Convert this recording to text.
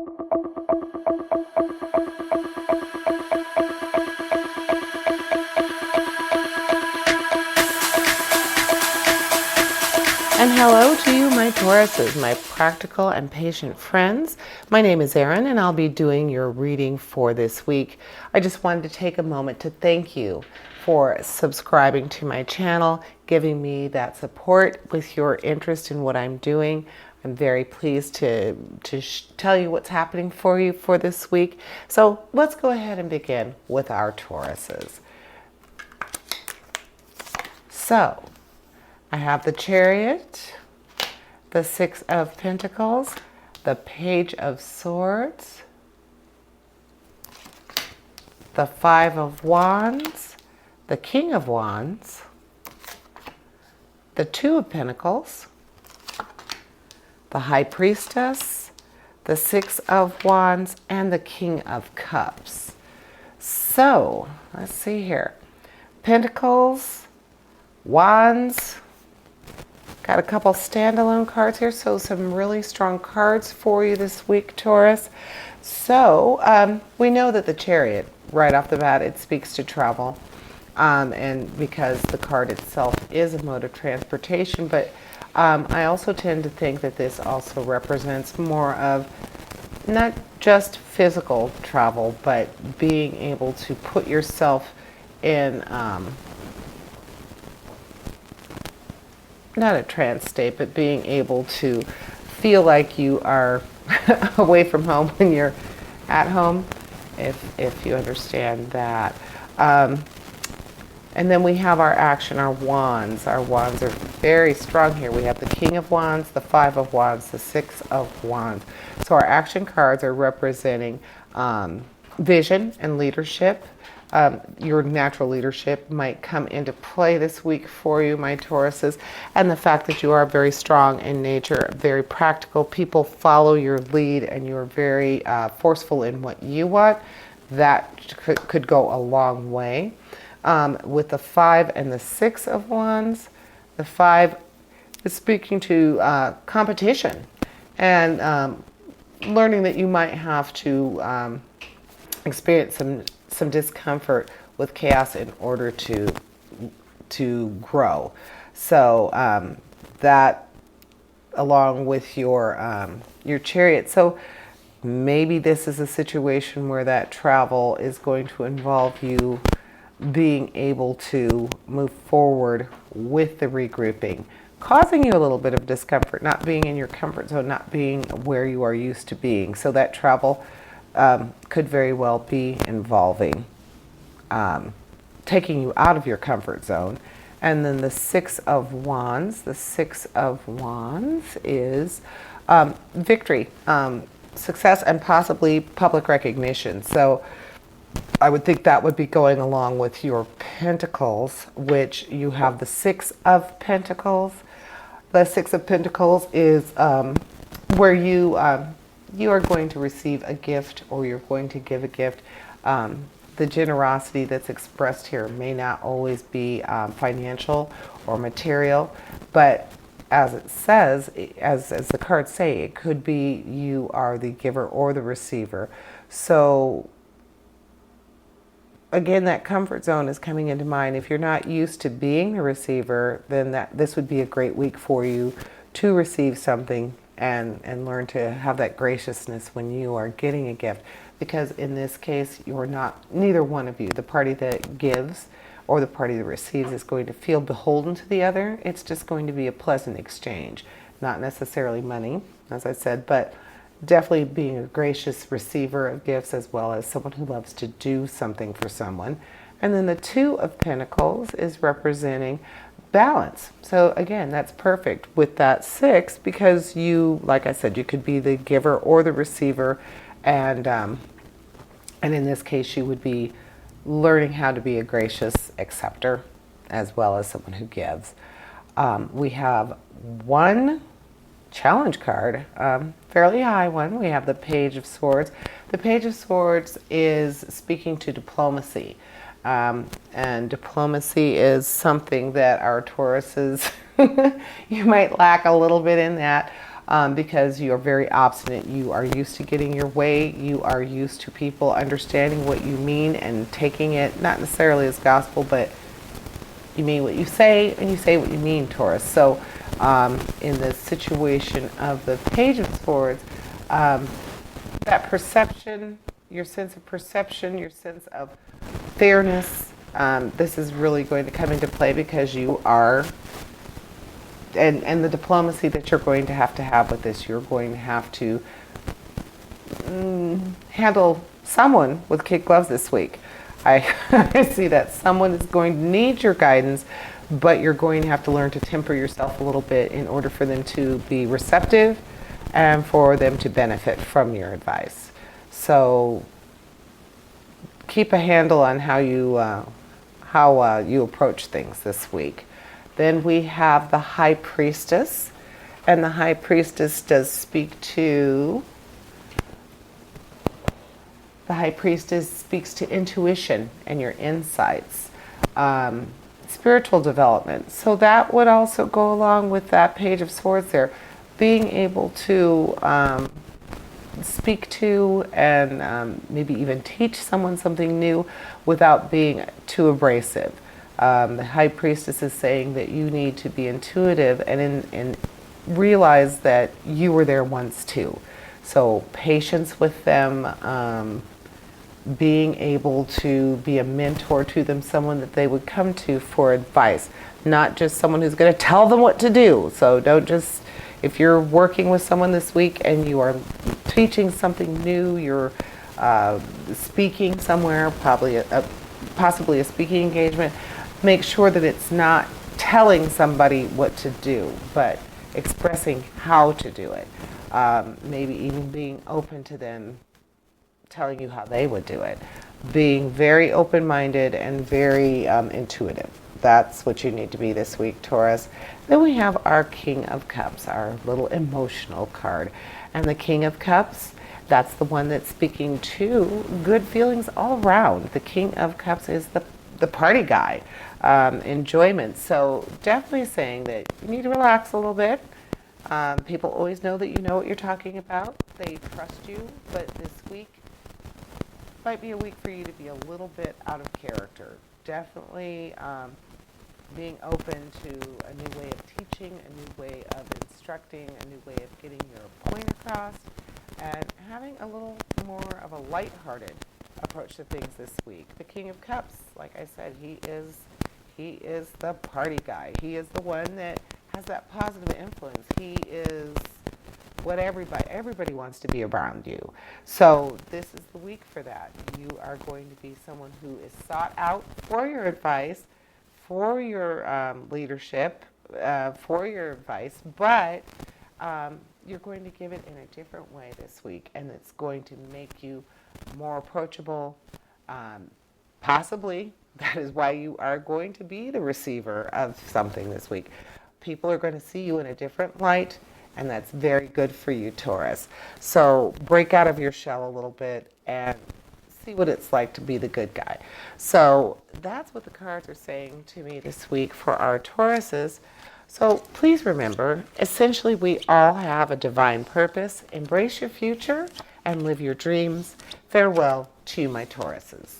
And hello to you, my Tauruses, my practical and patient friends. My name is Erin, and I'll be doing your reading for this week. I just wanted to take a moment to thank you for subscribing to my channel, giving me that support with your interest in what I'm doing. I'm very pleased to tell you what's happening for you for this week. So let's go ahead and begin with our Tauruses. So, I have the Chariot, the Six of Pentacles, the Page of Swords, the Five of Wands, the King of Wands, the Two of Pentacles, the High Priestess, the Six of Wands, and the King of Cups. So, let's see here. Pentacles, Wands. Got a couple standalone cards here, so some really strong cards for you this week, Taurus. So we know that the Chariot, right off the bat, it speaks to travel. And because the card itself is a mode of transportation, but I also tend to think that this also represents more of not just physical travel, but being able to put yourself in not a trance state, but being able to feel like you are away from home when you're at home, if you understand that. And then we have our action, our wands. Our wands are very strong here. We have the King of Wands, the Five of Wands, the Six of Wands. So our action cards are representing vision and leadership. Your natural leadership might come into play this week for you, my Tauruses, and the fact that you are very strong in nature, very practical. People follow your lead, and you're very forceful in what you want. That could go a long way. With the Five and the Six of Wands, the Five is speaking to competition and learning that you might have to experience some discomfort with chaos in order to grow. So that, along with your Chariot. So maybe this is a situation where that travel is going to involve you being able to move forward with the regrouping, causing you a little bit of discomfort, not being in your comfort zone, not being where you are used to being. So that travel could very well be involving taking you out of your comfort zone. And then the Six of Wands. The Six of Wands is victory, success, and possibly public recognition. So I would think that would be going along with your Pentacles, which you have the Six of Pentacles. The Six of Pentacles is where you are going to receive a gift, or you're going to give a gift. The generosity that's expressed here may not always be financial or material, but as it says, as the cards say, it could be you are the giver or the receiver. So again, that comfort zone is coming into mind. If you're not used to being the receiver, then this would be a great week for you to receive something and learn to have that graciousness when you are getting a gift. Because in this case, neither one of you, the party that gives or the party that receives, is going to feel beholden to the other. It's just going to be a pleasant exchange. Not necessarily money, as I said, but definitely being a gracious receiver of gifts, as well as someone who loves to do something for someone. And then the Two of Pentacles is representing balance. So again, that's perfect with that Six, because you, like I said, you could be the giver or the receiver, and in this case, you would be learning how to be a gracious acceptor as well as someone who gives. We have one challenge card, fairly high one. We have the Page of Swords. The Page of Swords is speaking to diplomacy. And diplomacy is something that our Tauruses, you might lack a little bit in that. because you are very obstinate. You are used to getting your way. You are used to people understanding what you mean and taking it, not necessarily as gospel, but you mean what you say and you say what you mean, Taurus. So in the situation of the Page of Swords, that perception, your sense of perception, your sense of fairness, this is really going to come into play because you are, and the diplomacy that you're going to have with this, you're going to have to handle someone with kid gloves this week. I see that someone is going to need your guidance, but you're going to have to learn to temper yourself a little bit in order for them to be receptive and for them to benefit from your advice. So keep a handle on how you approach things this week. Then we have the High Priestess, and the High Priestess does speak to, the High Priestess speaks to intuition and your insights, spiritual development. So that would also go along with that Page of Swords there. Being able to speak to and maybe even teach someone something new without being too abrasive. The High Priestess is saying that you need to be intuitive and realize that you were there once too. So patience with them, being able to be a mentor to them, someone that they would come to for advice, not just someone who's going to tell them what to do. So don't just, if you're working with someone this week and you are teaching something new, you're speaking somewhere, possibly a speaking engagement, make sure that it's not telling somebody what to do, but expressing how to do it. Maybe even being open to them telling you how they would do it. Being very open-minded and very intuitive. That's what you need to be this week, Taurus. Then we have our King of Cups, our little emotional card. And the King of Cups, that's the one that's speaking to good feelings all around. The King of Cups is the party guy, enjoyment. So definitely saying that you need to relax a little bit. People always know that you know what you're talking about. They trust you, but this week might be a week for you to be a little bit out of character. Definitely being open to a new way of teaching, a new way of instructing, a new way of getting your point across, and having a little more of a lighthearted approach to things this week. The King of Cups, like I said, he is the party guy. He is the one that has that positive influence. He is what everybody wants to be around you. So this is the week for that. You are going to be someone who is sought out for your advice, for your leadership, for your advice, but you're going to give it in a different way this week, and it's going to make you more approachable. Possibly that is why you are going to be the receiver of something this week. People are going to see you in a different light, and that's very good for you, Taurus. So break out of your shell a little bit and see what it's like to be the good guy. So that's what the cards are saying to me this week for our Tauruses. So please remember, essentially we all have a divine purpose. Embrace your future and live your dreams. Farewell to my Tauruses.